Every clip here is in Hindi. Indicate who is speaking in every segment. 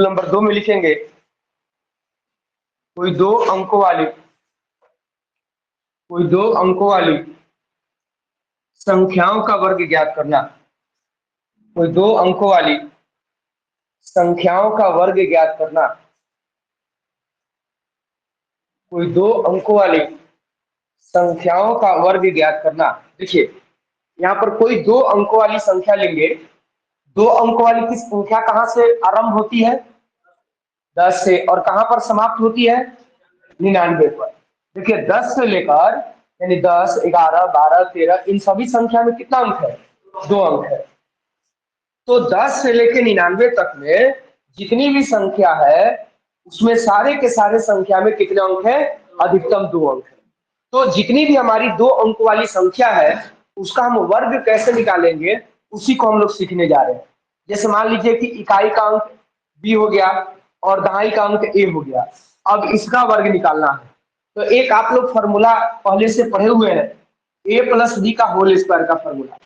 Speaker 1: रूल नंबर 2 में लिखेंगे कोई दो अंकों वाली संख्याओं का वर्ग ज्ञात करना। कोई दो अंकों वाली संख्याओं का वर्ग ज्ञात करना। कोई दो अंकों वाली संख्याओं का वर्ग ज्ञात करना। देखिए यहाँ पर कोई दो अंकों वाली संख्या लेंगे। दो अंकों वाली की संख्या कहाँ से आरंभ होती है? 10 से, और कहाँ पर समाप्त होती है? 99 पर। देखिए 10 से लेकर यानी 10, 11, 12, 13 इन सभी संख्या में कितना अंक है? 2 अंक है। तो 10 से लेकर 99 तक में जितनी भी संख्या है उसमें सारे के सारे संख्या में कितने अंक है? अधिकतम 2 अंक है। तो जितनी भी हमारी 2 अंक वाली संख्या है उसका हम वर्ग कैसे निकालेंगे उसी को हम लोग सीखने जा रहे हैं। जैसे मान लीजिए कि इकाई का अंक b हो गया और दहाई का अंक a हो गया। अब इसका वर्ग निकालना है तो एक आप लोग फॉर्मूला पहले से पढ़े हुए हैं, a प्लस बी का होल स्क्वायर का फॉर्मूला।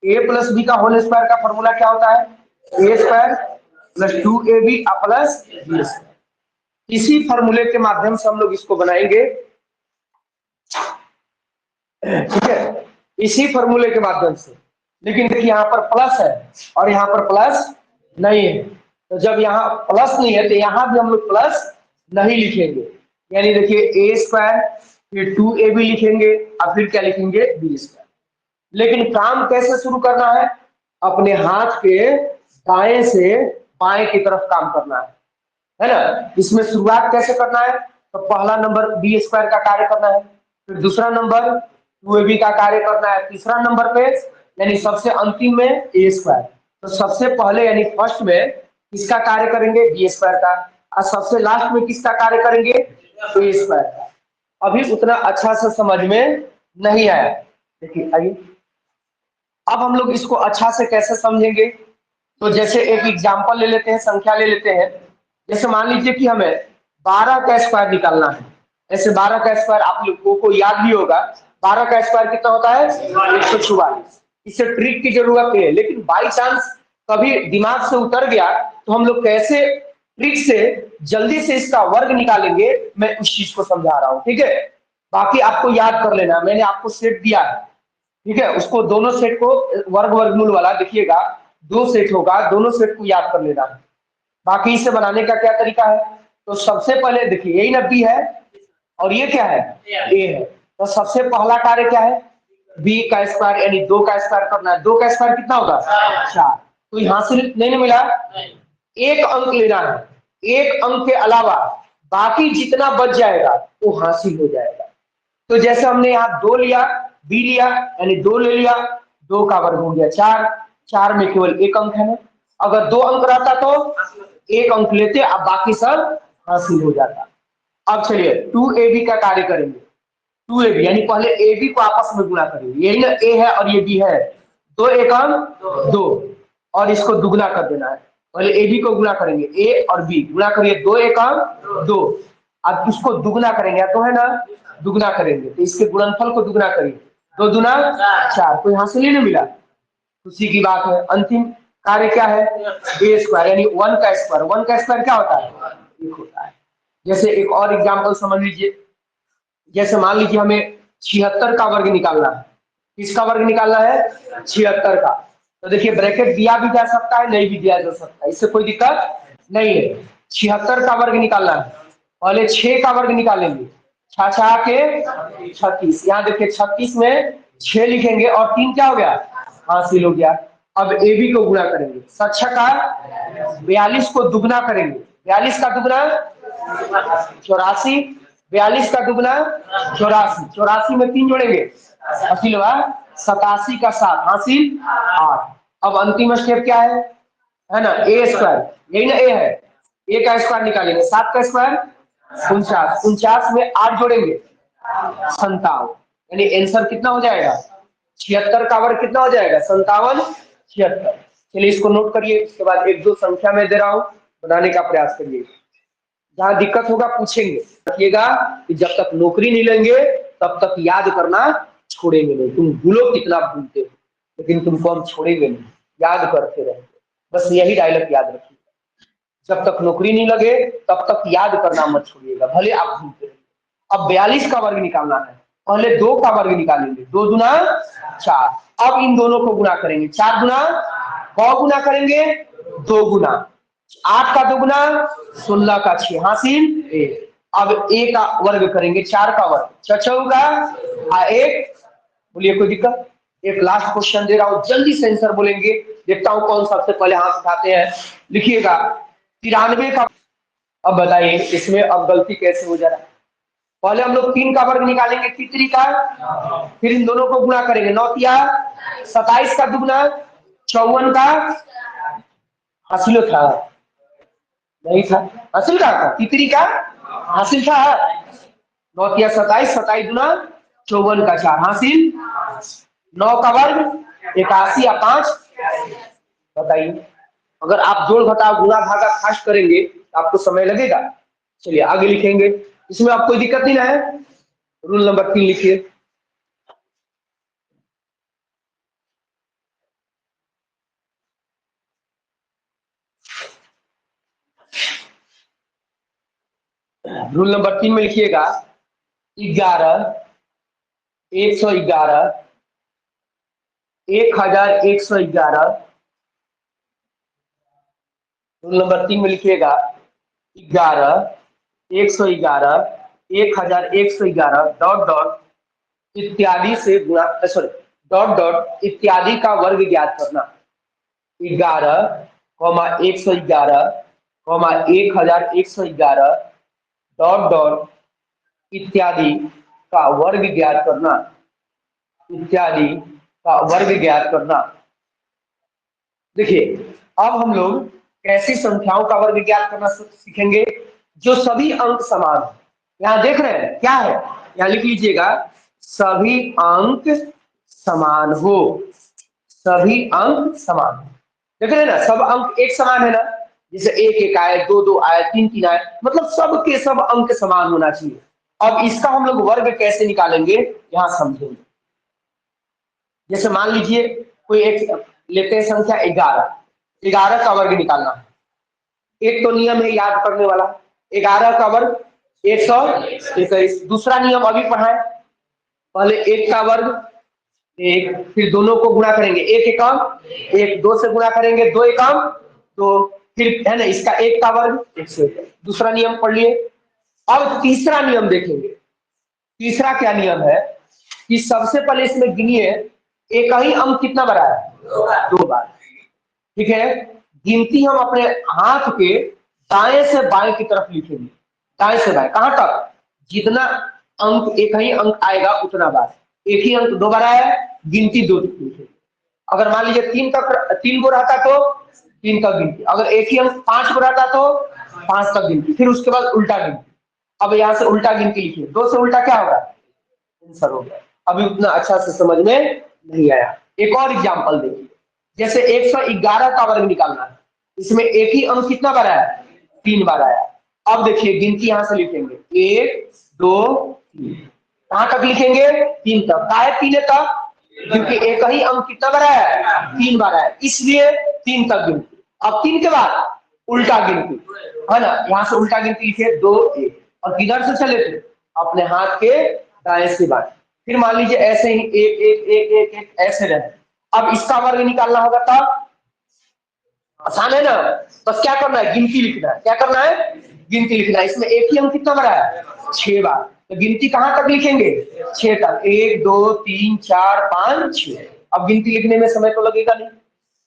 Speaker 1: a प्लस बी का होल स्क्वायर का फॉर्मूला क्या होता है? a square plus 2ab plus b square. इसी फॉर्मूले के माध्यम से हम लोग इसको बनाएंगे, ठीक है, इसी फॉर्मूले के माध्यम से। लेकिन देखिए यहाँ पर प्लस है और यहाँ पर प्लस नहीं है, तो जब यहाँ प्लस नहीं है तो यहाँ भी हम लोग प्लस नहीं लिखेंगे। यानी देखिए a स्क्वायर फिर 2ab लिखेंगे और फिर क्या लिखेंगे? b square. लेकिन काम कैसे शुरू करना है? अपने हाथ के दाएं से बाएं की तरफ काम करना है ना। इसमें शुरुआत कैसे करना है? तो पहला नंबर बी स्क्वायर का कार्य करना है, फिर दूसरा नंबर 2ab का कार्य करना है, तीसरा नंबर पे यानी सबसे अंतिम में ए स्क्वायर। तो सबसे पहले यानी फर्स्ट में किसका कार्य करेंगे? बी स्क्वायर का, और सबसे लास्ट में किसका कार्य करेंगे? ए स्क्वायर का। अभी उतना अच्छा से समझ में नहीं आया, देखिए आइए अब हम लोग इसको अच्छा से कैसे समझेंगे। तो जैसे एक एग्जांपल ले लेते हैं, संख्या ले लेते हैं। जैसे मान लीजिए कि हमें 12 का स्क्वायर निकालना है। ऐसे 12 का स्क्वायर आप लोगों को याद भी होगा, 12 का स्क्वायर कितना होता है? 144। इससे ट्रिक की जरूरत नहीं है, लेकिन बाई चांस कभी दिमाग से उतर गया तो हम लोग कैसे ट्रिक से जल्दी से इसका वर्ग निकालेंगे मैं उस चीज को समझा रहा हूँ, ठीक है। बाकी आपको याद कर लेना, मैंने आपको सेट दिया है, ठीक है। उसको दोनों सेट को वर्ग वर्गमूल वाला देखिएगा 2 सेट होगा, दोनों सेट को याद कर लेना है। बाकी इसे बनाने का क्या तरीका है? तो सबसे पहले देखिए यही ना b है और ये क्या है? a है। तो सबसे पहला कार्य क्या है? b का स्क्वायर यानी 2 का स्क्वायर करना है। 2 का स्क्वायर कितना होगा? 4। तो यहाँ से नहीं मिला, एक अंक लेना है। एक अंक के अलावा बाकी जितना बच जाएगा वो हासिल हो जाएगा। तो जैसे हमने यहाँ 2 लिया, b लिया यानी 2 ले लिया, 2 का वर्ग हो गया 4। 4 में केवल एक अंक है ना, अगर 2 अंक रहता तो एक अंक लेते, अब बाकी सब हासिल हो जाता। अब चलिए 2ab का कार्य करेंगे। 2ab यानी पहले ab को आपस में गुणा करेंगे, यही ना a है और ये b है, 2 एकम 2 और इसको दुगना कर देना है। पहले ab को गुणा करेंगे, a और b गुणा करिए, 2 एकम 2। अब इसको दुगना करेंगे, तो है ना दुगना करेंगे तो इसके गुणनफल को दुगना करिए, 2 दूना 4। कोई हासिल ही नहीं मिला, उसी की बात है। अंतिम कार्य क्या है? a स्क्वायर यानी 1 का स्क्वायर। 1 का स्क्वायर क्या होता है? 1 होता है। जैसे एक और एग्जांपल समझ लीजिए, जैसे मान लीजिए हमें 76 का वर्ग निकालना है। किसका वर्ग निकालना है? 76 का। तो देखिए ब्रैकेट दिया भी जा सकता है, नहीं भी दिया जा सकता है, इससे कोई दिक्कत नहीं है। 76 का वर्ग निकालना है, पहले 6 का वर्ग निकालेंगे, 6 6 के 36। यहाँ देखिए 36 में 6 लिखेंगे और 3 क्या हो गया? हासिल हो गया। अब ab को गुणा करेंगे, 7 का 42 को दुगना करेंगे, 42 का दुगना 84, 42 का दुगना 84, 84 में 3 जोड़ेंगे हासिल हुआ 87 का 7, हासिल 8। अब अंतिम स्टेप क्या है ना? ए स्क्वायर, यही ना a है, a का स्क्वायर निकालेंगे, 7 का स्क्वायर 49, 49 में 8 जोड़ेंगे 57, यानी आंसर कितना हो जाएगा? 76 का वर्ग कितना हो जाएगा? 57, 76। चलिए इसको नोट करिए, इसके बाद एक दो संख्या में दे रहा हूं, बनाने का प्रयास करिए। जहां दिक्कत होगा पूछेंगे, रखिएगा कि जब तक नौकरी नहीं लेंगे तब तक याद करना छोड़ेंगे नहीं। तुम भूलो कितना भूलते हो, लेकिन तुमको हम छोड़ेंगे नहीं, याद करते रहेंगे। बस यही डायलॉग याद रखिए। जब तक नौकरी नहीं लगे तब तक याद करना मत छोड़िएगा, भले आप भूलते रहिए। अब 42 का वर्ग निकालना है, पहले 2 का वर्ग निकालेंगे, 2 दूना 4। अब इन दोनों को गुना करेंगे, 4 गुना कौ गुना करेंगे, 2 गुना 8 का 2 गुना 16 का 6 हासिल 1। अब a का वर्ग करेंगे, 4 का वर्ग 6 का 1। बोलिए कोई दिक्कत? एक लास्ट क्वेश्चन दे रहा हूं, जल्दी से आंसर बोलेंगे, देखता हूं कौन सबसे पहले हाथ उठाते हैं। लिखिएगा 93 का। अब बताइए इसमें अब गलती कैसे हो जा रहा है। पहले हम लोग 3 का वर्ग निकालेंगे, तितरी का, फिर इन दोनों को गुणा करेंगे, 9 तिया 27 का दुगुना 54 का हासिल था, नहीं था, हासिल का था, तितरी का हासिल था, 9 तिया 27, 27 गुना 54 का 4 हासिल 9 का वर्ग 81 या 5। बताइए, अगर आप जोड़ घटाव गुणा भागा खास करेंगे तो आपको समय लगेगा। चलिए आगे लिखेंगे, इसमें आप कोई दिक्कत नहीं ना है। रूल नंबर 3 लिखिए। रूल नंबर 3 में लिखिएगा 11 111 1111। रूल नंबर 3 में लिखिएगा 11 111 1111 डॉट डॉट इत्यादि से गुणा, सॉरी डॉट डॉट इत्यादि का वर्ग ज्ञात करना। 11,111,1111 डॉट डॉट इत्यादि का वर्ग ज्ञात करना, इत्यादि का वर्ग ज्ञात करना। देखिए अब हम लोग कैसी संख्याओं का वर्ग ज्ञात करना सीखेंगे, जो सभी अंक समान हो। यहाँ देख रहे हैं क्या है, यहाँ लिख लीजिएगा सभी अंक समान हो, सभी अंक समान हो। देख रहे हैं ना, सब अंक एक समान है ना, जैसे 1 1 आए, 2 2 आए, 3 3 आए, मतलब सब के सब अंक समान होना चाहिए। अब इसका हम लोग वर्ग कैसे निकालेंगे यहाँ समझेंगे। जैसे मान लीजिए कोई एक लेते हैं संख्या 11, 11 का वर्ग निकालना है। एक तो नियम है याद करने वाला, 11 का वर्ग 121। दूसरा नियम अभी पढ़ा है, पहले 1 का वर्ग 1, फिर दोनों को गुणा करेंगे, 1 एकम 1, 2 से गुणा करेंगे 2 एकम 2, फिर है ना इसका 1 का वर्ग 101। दूसरा नियम पढ़ लिए। अब तीसरा नियम देखेंगे, तीसरा क्या नियम है कि सबसे पहले इसमें गिनिए एक ही अंक कितना बार आया, 2 बार। ठीक है, गिनती हम अपने हाथ के दाएं से बाएं की तरफ लिखेंगे, दाएं से बाएं कहां तक, जितना अंक एक ही अंक आएगा उतना बार। एक ही अंक 2 बार आया, गिनती 2 तक लिखेंगे। अगर मान लीजिए 3 तक 3 गो रहता तो 3 तक गिनती, अगर एक ही अंक 5 गो रहता तो 5 तक गिनती, फिर उसके बाद उल्टा गिनती। अब यहाँ से उल्टा गिनती लिखिए, 2 से उल्टा क्या होगा, आंसर हो गया। अभी उतना अच्छा से समझ में नहीं आया, एक और एग्जांपल देखिए। जैसे 111 का वर्ग निकालना है, इसमें एक ही अंक कितना बार आया, 3 बार आया। अब देखिए गिनती यहां से लिखेंगे 1 2 3, कहां तक लिखेंगे, 3 तक। काहे 3 तक, क्योंकि एक ही अंक कितना बार आया, 3 बार आया, इसलिए 3 तक गिनती। अब 3 के बाद उल्टा गिनती है ना, यहाँ से उल्टा गिनती लिखे 2 1, और किधर से चले थे, अपने हाथ के दाएं से बाएं। फिर मान लीजिए ऐसे ही 1 1 1 1 1 ऐसे रहे। अब इसका वर्ग निकालना होगा तब, आसान है ना, बस क्या करना है, गिनती लिखना है। क्या करना है, गिनती लिखना है। इसमें एक ही अंक कितना बार है, 6 बार, तो गिनती कहां तक लिखेंगे, 6 तक। 1 2 3 4 5 6। अब गिनती लिखने में समय तो लगेगा नहीं।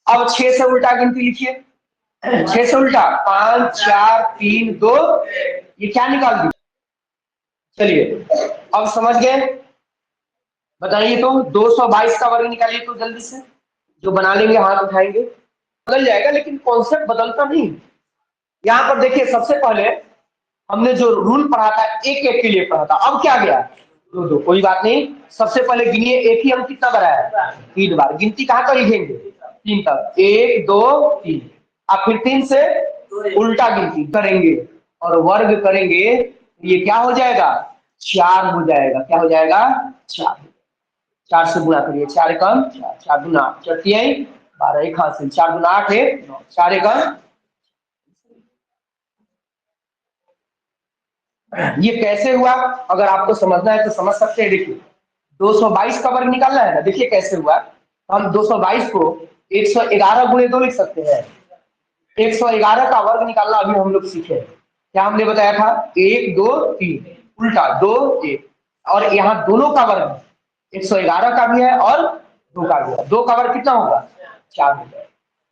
Speaker 1: अब 6 से उल्टा गिनती लिखिए, 6 से उल्टा 5 4 3 2, ये क्या निकाल दी। चलिए अब समझ गए, बताइए तो 222 का वर्ग निकालिए तो जल्दी से, जो बना लेंगे हाथ उठाएंगे, बदल जाएगा लेकिन कॉन्सेप्ट बदलता नहीं। यहाँ पर देखिए सबसे पहले हमने जो रूल पढ़ा था एक एक के लिए पढ़ा था, अब क्या गया, 2 2, कोई बात नहीं। सबसे पहले गिनिए एक ही अंक कितना बार है, 3 बार। गिनती कहां तक लिखेंगे, 3 तक, 1 2 3। अब फिर 3 से उल्टा गिनती करेंगे और वर्ग करेंगे, ये क्या हो जाएगा, 4 हो जाएगा। क्या हो जाएगा, 4। 4 से गुणा करिए, 4 कम 4, 4 गुना 4 12, 1 हासिल, 4 गुना 8 है 9, 4 एकम। ये कैसे हुआ, अगर आपको समझना है तो समझ सकते हैं। देखिए 222 का वर्ग निकालना है ना, देखिए कैसे हुआ। हम 222 को 111 गुणे 2 लिख सकते हैं। 111 का वर्ग निकालना अभी हम लोग सीखे हैं। क्या हमने बताया था, 1 2 3 उल्टा 2 1, और यहाँ दोनों का वर्ग 111 का भी है और 2 का भी है। 2 का वर्ग कितना होगा, 4 होगा।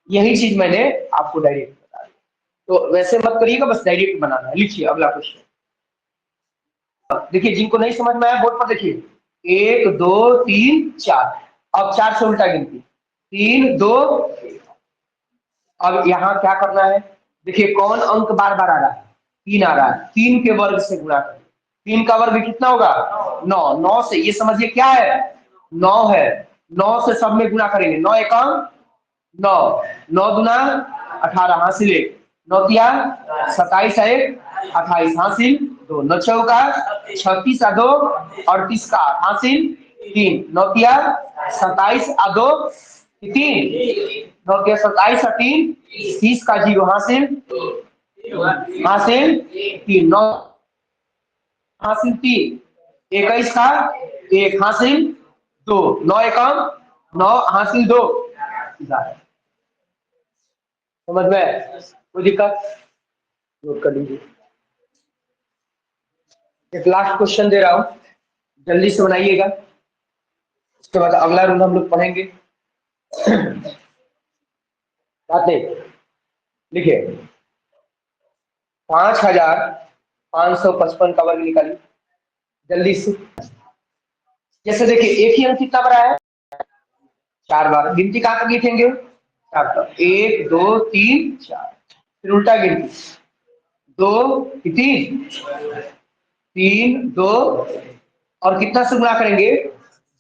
Speaker 1: यही चीज मैंने आपको डायरेक्ट बता दी। तो वैसे मत करिएगा, बस डायरेक्ट बनाना है। लिखिए अगला क्वेश्चन। देखिए जिनको नहीं समझ में आया बोर्ड पर देखिए, 1 2 3 4। अब 4 से उल्टा गिनती, 3 2। अब यहाँ क्या करना है, देखिए कौन अंक बार बार आ रहा है, 3 आ रहा है, 3 के वर्ग से गुणा करें। 3 का वर्ग कितना होगा, 9। 9 से ये समझिए क्या है, 9 है। 9 से सब में गुणा करेंगे, 9 एकम 9, 9 दुना 18 हासिल 1, 9 तिया 27 है 28 हासिल 2, 9 चौका 36 आ 2 38 का हासिल 3, 9 तिया 27 आ 2 3, 9 तिया 27 आ 3 30 का 0 हासिल 3, 9 हासिल 3, 21 का 1 हासिल 2, 9 एकम 9 हासिल 2। समझ में, कोई दिक्कत, नोट कर लीजिए। एक लास्ट क्वेश्चन दे रहा हूं, जल्दी से बनाइएगा, उसके बाद अगला रूल हम लोग पढ़ेंगे। बात नहीं, लिखिए 5555 का वर्ग निकालिए जल्दी से। जैसे देखिए एक ही अंक कितना बड़ा है, 4 बार। गिनती कहां तक लिखेंगे, 4 तक, 1 2 3 4। फिर उल्टा गिनती, 2 3 3 2, और कितना से गुणा करेंगे,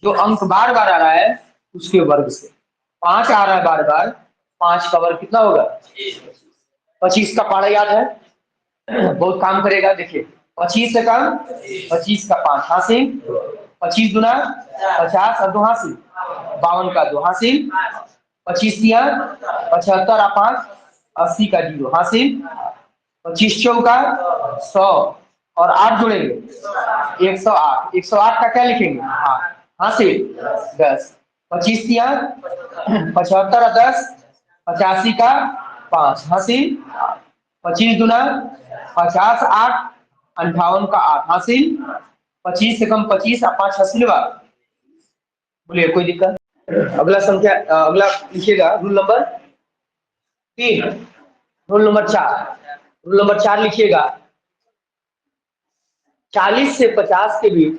Speaker 1: जो अंक बार बार आ रहा है उसके वर्ग से। 5 आ रहा है बार बार, 5 का वर्ग कितना होगा, 25 का पारा याद है, बहुत काम करेगा। देखिए 25 से कम 25 का 5 हासिल, 25 दुना 50 और 2 हासिल 52 का 2 हासिल, 25 तिया 75 और 5 80 का 0 हासिल, 25 चौका 100 और 8 जोड़ेंगे 108। 108 का क्या लिखेंगे, हासिल 10, 25 तिया 75 और 10 85 का 5 हासिल, 25 दुना 50 8 58 का 8 हासिल, 25 से कम 25 और 5 हासिल हुआ। बोलिए कोई दिक्कत। अगला संख्या, अगला लिखिएगा rule number 3, rule number 4। Rule number 4 लिखिएगा, 40 से 50 के बीच,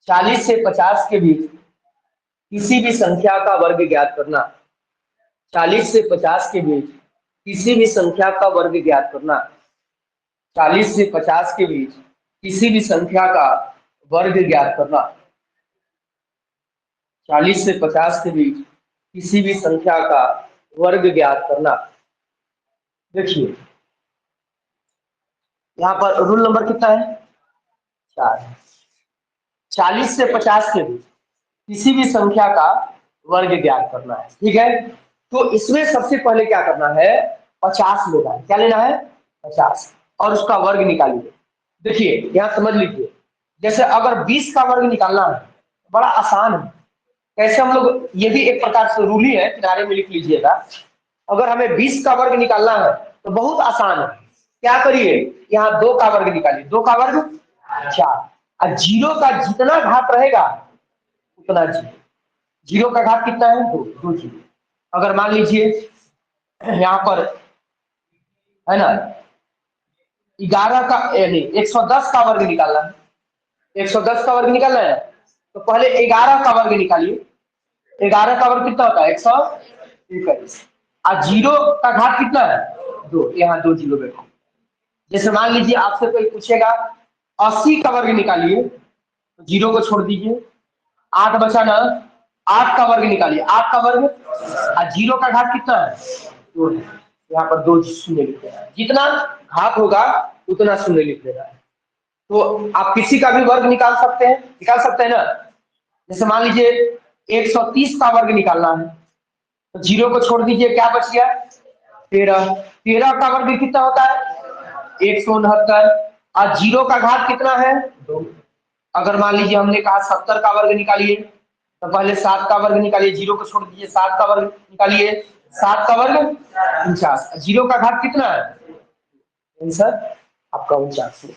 Speaker 1: 40 से 50 के बीच किसी भी संख्या का वर्ग ज्ञात करना। 40 से 50 के बीच किसी भी संख्या का वर्ग ज्ञात करना। 40 से 50 के बीच किसी भी संख्या का वर्ग ज्ञात करना। 40 से 50 के बीच किसी भी संख्या का वर्ग ज्ञात करना। देखिए यहाँ पर रूल नंबर कितना है, 4। 40 से 50 के बीच किसी भी संख्या का वर्ग ज्ञात करना है, ठीक है। तो इसमें सबसे पहले क्या करना है, 50 लेना है। क्या लेना है, 50, और उसका वर्ग निकालिए। देखिए यहाँ समझ लीजिए, जैसे अगर 20 का वर्ग निकालना है, बड़ा आसान है। कैसे हम लोग, ये भी एक प्रकार से रूल ही है, किनारे में लिख लीजिएगा। अगर हमें 20 का वर्ग निकालना है तो बहुत आसान है। क्या करिए, यहाँ 2 का वर्ग निकालिए, 2 का वर्ग 4, और 0 का जितना घात रहेगा उतना 0। 0 का घात कितना है, 2, 2 0। अगर मान लीजिए यहाँ पर है ना 11 का यानी 110 का वर्ग निकालना है, 110 का वर्ग निकालना है, तो पहले 11 का वर्ग निकालिए। 11 का वर्ग कितना होता है, 121। और 0 का घात कितना है, 2, यहाँ 2 0 बैठो। जैसे मान लीजिए आपसे कोई पूछेगा 80 का वर्ग निकालिए, तो 0 को छोड़ दीजिए, 8 बचा ना, 8 का वर्ग निकालिए, 8 का वर्ग, और 0 का घात कितना है, 2 है। यहाँ पर 2 शून्य लिख देना है, जितना घात होगा उतना शून्य लिख देना है। तो आप किसी का भी वर्ग निकाल सकते हैं, ना। जैसे मान लीजिए 130 का वर्ग निकालना है, तो 0 को छोड़ दीजिए, क्या बच गया, 13। 13 का वर्ग कितना होता है, 169। और 0 का घात कितना है 2। अगर मान लीजिए हमने कहा 70 का वर्ग निकालिए, तो पहले 7 का वर्ग निकालिए, 0 को छोड़ दीजिए, 7 का वर्ग निकालिए, 7 का वर्ग 49, 0 का घात कितना है आंसर आपका 49।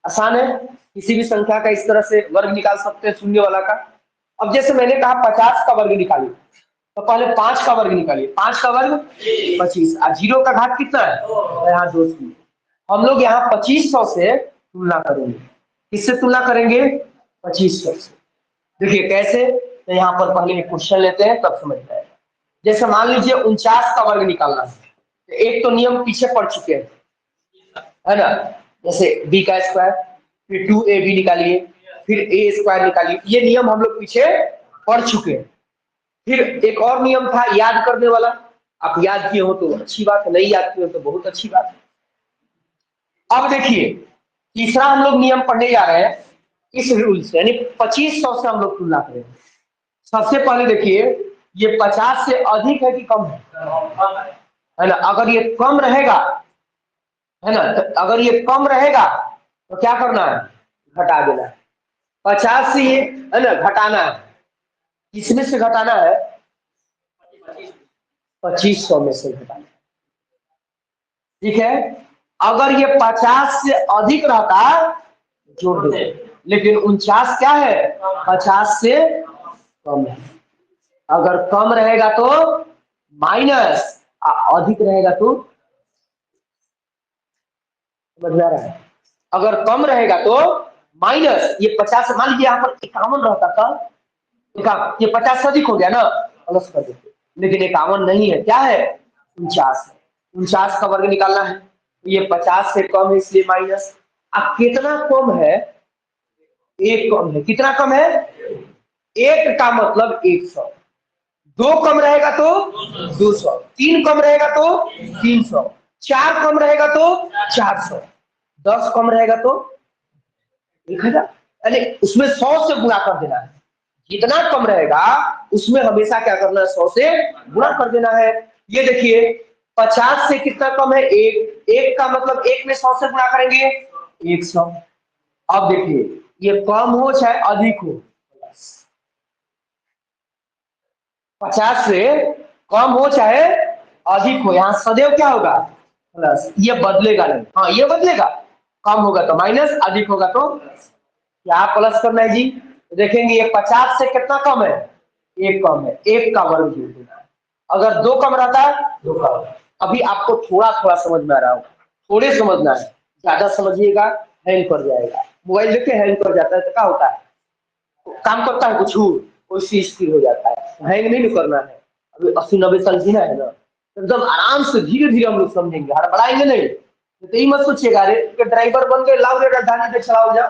Speaker 1: आसान है, किसी भी संख्या का इस तरह से वर्ग निकाल सकते हैं शून्य वाला का। अब जैसे मैंने कहा 50 का वर्ग निकालिए, तो पहले 5 का वर्ग निकालिए, 5 का वर्ग 25, और 0 का घात कितना है तो यहाँ 2 शून्य। हम लोग यहाँ 2500 से तुलना करेंगे, किससे तुलना करेंगे 2500 से। देखिए कैसे, तो यहाँ पर पहले एक क्वेश्चन लेते हैं तब समझ में आएगा। जैसे मान लीजिए 49 का वर्ग निकालना है, तो एक तो नियम पीछे पढ़ चुके हैं है ना, जैसे b का स्क्वायर, फिर 2ab निकालिए, फिर a स्क्वायर निकालिए, ये नियम हम लोग पीछे पढ़ चुके हैं। फिर एक और नियम था याद करने वाला, आप याद किए हो तो अच्छी बात है, नहीं याद किए हो तो बहुत अच्छी बात है। अब देखिए तीसरा हम लोग नियम पढ़ने जा रहे हैं इस रूल से, यानी 2500 से हम लोग तुलना करेंगे। सबसे पहले देखिए ये 50 से अधिक है कि कम है ना, अगर ये कम रहेगा है ना, तो अगर ये कम रहेगा तो क्या करना है घटा देना है। 50 से ये है ना घटाना है, किसमें से घटाना है 2500 में से घटाना है। ठीक है, अगर ये 50 से अधिक रहता जोड़ दो, लेकिन 49 क्या है 50 से कम है। अगर कम रहेगा तो माइनस, अधिक रहेगा तो समझ में आ रहा है, अगर कम रहेगा तो माइनस। ये 50 मान लीजिए यहाँ पर 51 रहता था, ये 50 से अधिक हो गया ना, प्लस कर देते, लेकिन 51 नहीं है, क्या है 49 है। 49 का वर्ग निकालना है, ये 50 से कम है इसलिए माइनस। अब कितना कम है, एक कम है, कितना कम है एक का मतलब 100, 2 कम रहेगा तो 200, 3 कम रहेगा तो 300, 4 कम रहेगा तो 400, 10 कम रहेगा तो 1000, यानी उसमें 100 से गुणा कर देना है। जितना कम रहेगा उसमें हमेशा क्या करना है 100 से गुणा कर देना है। ये देखिए 50 से कितना कम है 1, 1 का मतलब 1 में 100 से गुणा करेंगे 100। अब देखिए ये कम हो चाहे अधिक हो, 50 से कम हो चाहे अधिक हो, यहाँ सदैव क्या होगा प्लस, ये बदलेगा नहीं, हाँ ये बदलेगा, कम होगा तो माइनस, अधिक होगा तो क्या प्लस करना है जी। तो देखेंगे ये 50 से कितना कम है 1 कम है, 1 का वर्ग जोड़ देना है। अगर 2 कम रहता है 2 कम। अभी आपको थोड़ा थोड़ा समझ में आ रहा होगा, थोड़े समझना है, ज्यादा समझिएगा हैंग कर जाएगा। मोबाइल देखे हैंग कर जाता है तो क्या होता है, काम करता है कुछ कोई सी स्थिर हो जाता है, हैंग नहीं करना है। अभी 80-90 साल जीना है ना, एकदम आराम से धीरे धीरे हम लोग समझेंगे, हड़बड़ाएंगे नहीं। तो ये मत सोचिएगा अरे ड्राइवर बन के लाओ रे राजधानी पे चलाओ जा,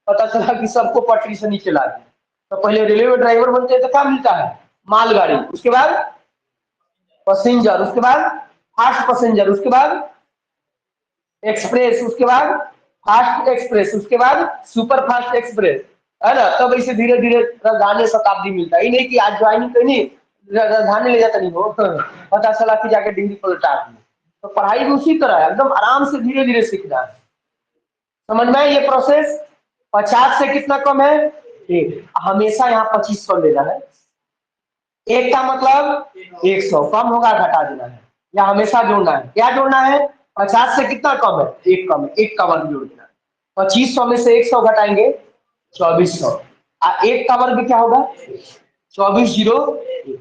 Speaker 1: पता चला कि सबको पटरी से नीचे ला दिया। तो पहले रेलवे ड्राइवर बनते हैं तो क्या मिलता है मालगाड़ी, उसके बाद पैसेंजर, उसके बाद फास्ट पैसेंजर, उसके बाद एक्सप्रेस, उसके बाद फास्ट एक्सप्रेस, उसके बाद सुपर फास्ट एक्सप्रेस, है ना। तब इसे धीरे धीरे राजधानी शताब्दी मिलता है, नहीं कि आज ज्वाइनिंग करनी राजधानी ले जाता नहीं हो पता चला कि जाके डिग्री पलटा दी। तो पढ़ाई भी उसी तरह है, एकदम आराम से धीरे धीरे सीखना है। समझ में ये प्रोसेस। 50 से कितना कम है 1, हमेशा यहाँ 2500 लेना है। 1 का मतलब 100, कम होगा घटा देना है, या हमेशा जोड़ना है। क्या जोड़ना है 50 से कितना कम है 1 कम है, 1 का वर्ग जोड़ देना है। 2500 में से 100 घटाएंगे 2400, 1 का वर्ग क्या होगा 2401।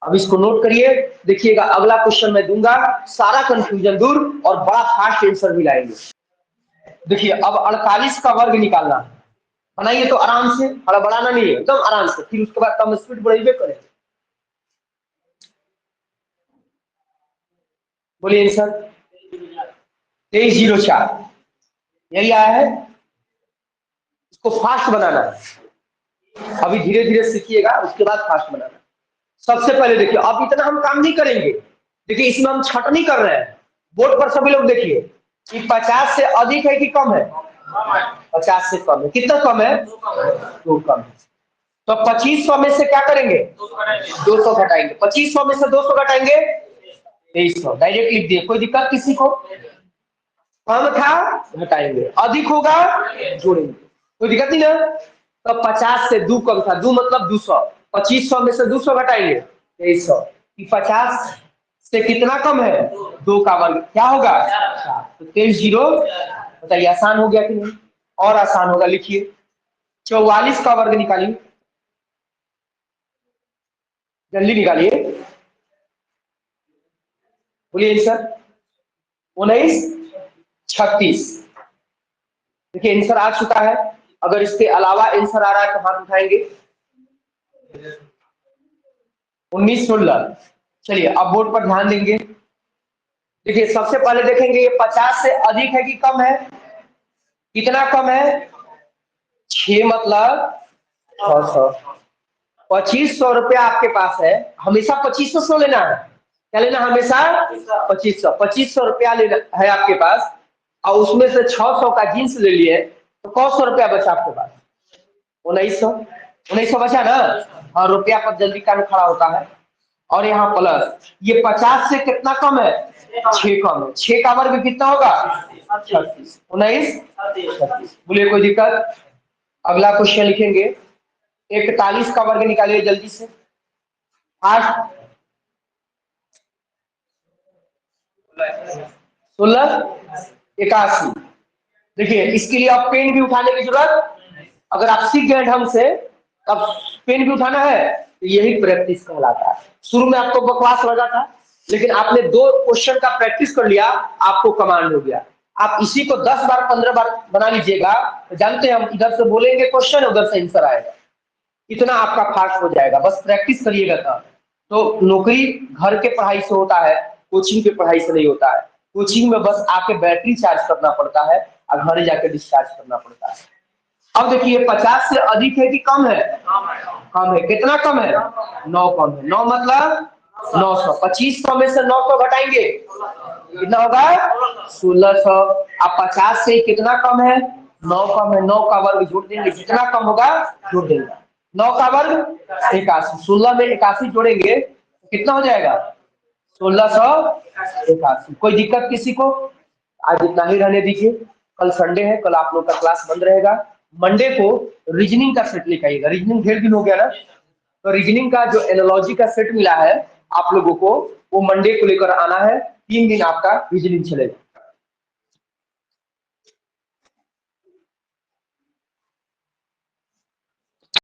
Speaker 1: अब इसको नोट करिए, देखिएगा अगला क्वेश्चन मैं दूंगा, सारा कंफ्यूजन दूर और बड़ा फास्ट आंसर भी लाएंगे। देखिए अब 48 का वर्ग निकालना है, बनाइए तो आराम से, हड़बड़ाना नहीं है, एकदम आराम से, फिर उसके बाद कम स्पीड बढ़ाइए करें। बोलिए सर 2304 यही आया है, इसको फास्ट बनाना है। अभी धीरे धीरे सीखिएगा, उसके बाद फास्ट बनाना। सबसे पहले देखिए अब इतना हम काम नहीं करेंगे, देखिए इसमें हम छट नहीं कर रहे हैं। बोर्ड पर सभी लोग देखिए कि 50 से अधिक है कि कम है 50 से कम है, कितना कम है 2 कम है। तो 2500 में से क्या करेंगे 200 घटाएंगे, 2500 में से 200 घटाएंगे 2300, डायरेक्ट लिख दिए, कोई दिक्कत किसी को। कम था घटाएंगे, अधिक होगा जोड़ेंगे, कोई दिक्कत नहीं ना। तो 50 से 2 कम था, 2 मतलब 200, 2500 में से 200 घटाएंगे 2300। 50 से कितना कम है, 2 का वर्ग, क्या होगा 4। तो 23 जीरो, बताइए आसान हो गया कि नहीं, और आसान होगा, लिखिए 44 का वर्ग निकालिए, जल्दी निकालिए, बोलिए सर। 19 36, देखिए आंसर आ चुका है। अगर इसके अलावा आंसर आ रहा है तो हाथ उठाएंगे। 19 16, चलिए अब बोर्ड पर ध्यान देंगे। देखिए सबसे पहले देखेंगे ये 50 से अधिक है कि कम है, कितना कम है, 6 मतलब 600। 2500 रुपया आपके पास है, हमेशा 2500 लेना है, क्या लेना, हमेशा 2500। 2500 रुपया लेना है आपके पास, और उसमें से 600 का जींस ले लिए, तो कौन 100 रुपया बचा आपके पास, 1900। 1900 बचा ना, और रुपया पर जल्दी का खड़ा होता है। और यहाँ प्लस, ये 50 से कितना कम है, 6 कम है, 6 का वर्ग कितना होगा 36, 19 36, बोलिए कोई दिक्कत। अगला क्वेश्चन लिखेंगे, 41 का वर्ग निकालिए जल्दी से, 8 16 81। देखिए इसके लिए आप पेन भी उठाने की जरूरत, अगर आप सीख गए ढंग से तब पेन भी उठाना है, तो यही प्रैक्टिस कहलाता है। शुरू में आपको बकवास लगा था, लेकिन आपने 2 क्वेश्चन का प्रैक्टिस कर लिया, आपको कमांड हो गया। आप इसी को 10 बार 15 बार बना लीजिएगा, तो जानते हैं हम इधर से बोलेंगे क्वेश्चन, उधर से आंसर आएगा, इतना आपका फास्ट हो जाएगा, बस प्रैक्टिस करिएगा था। तो नौकरी घर के पढ़ाई से होता है, कोचिंग के पढ़ाई से नहीं होता है। कोचिंग में बस आके बैटरी चार्ज करना पड़ता है और घर जाके डिस्चार्ज करना पड़ता है। अब देखिए 50 से अधिक है कि कम है, कम है, कितना कम है, 9 कम है, 9 मतलब 900। 2500 में से 900 घटाएंगे, कितना होगा 1600। अब 50 से कितना कम है, 9 कम है, 9 का वर्ग जोड़ देंगे, जितना कम होगा जोड़ देंगे, 9 का वर्ग 81, 16 में 81 जोड़ेंगे तो कितना हो जाएगा 1681। कोई दिक्कत किसी को, आज इतना ही रहने दीजिए, कल संडे है, कल आप लोग का क्लास बंद रहेगा। मंडे को रीजनिंग का सेट लेकर आइएगा, रीजनिंग ढेर दिन हो गया ना, तो रीजनिंग का जो एनालॉजी का सेट मिला है आप लोगों को, वो मंडे को लेकर आना है, 3 दिन आपका रीजनिंग चलेगा।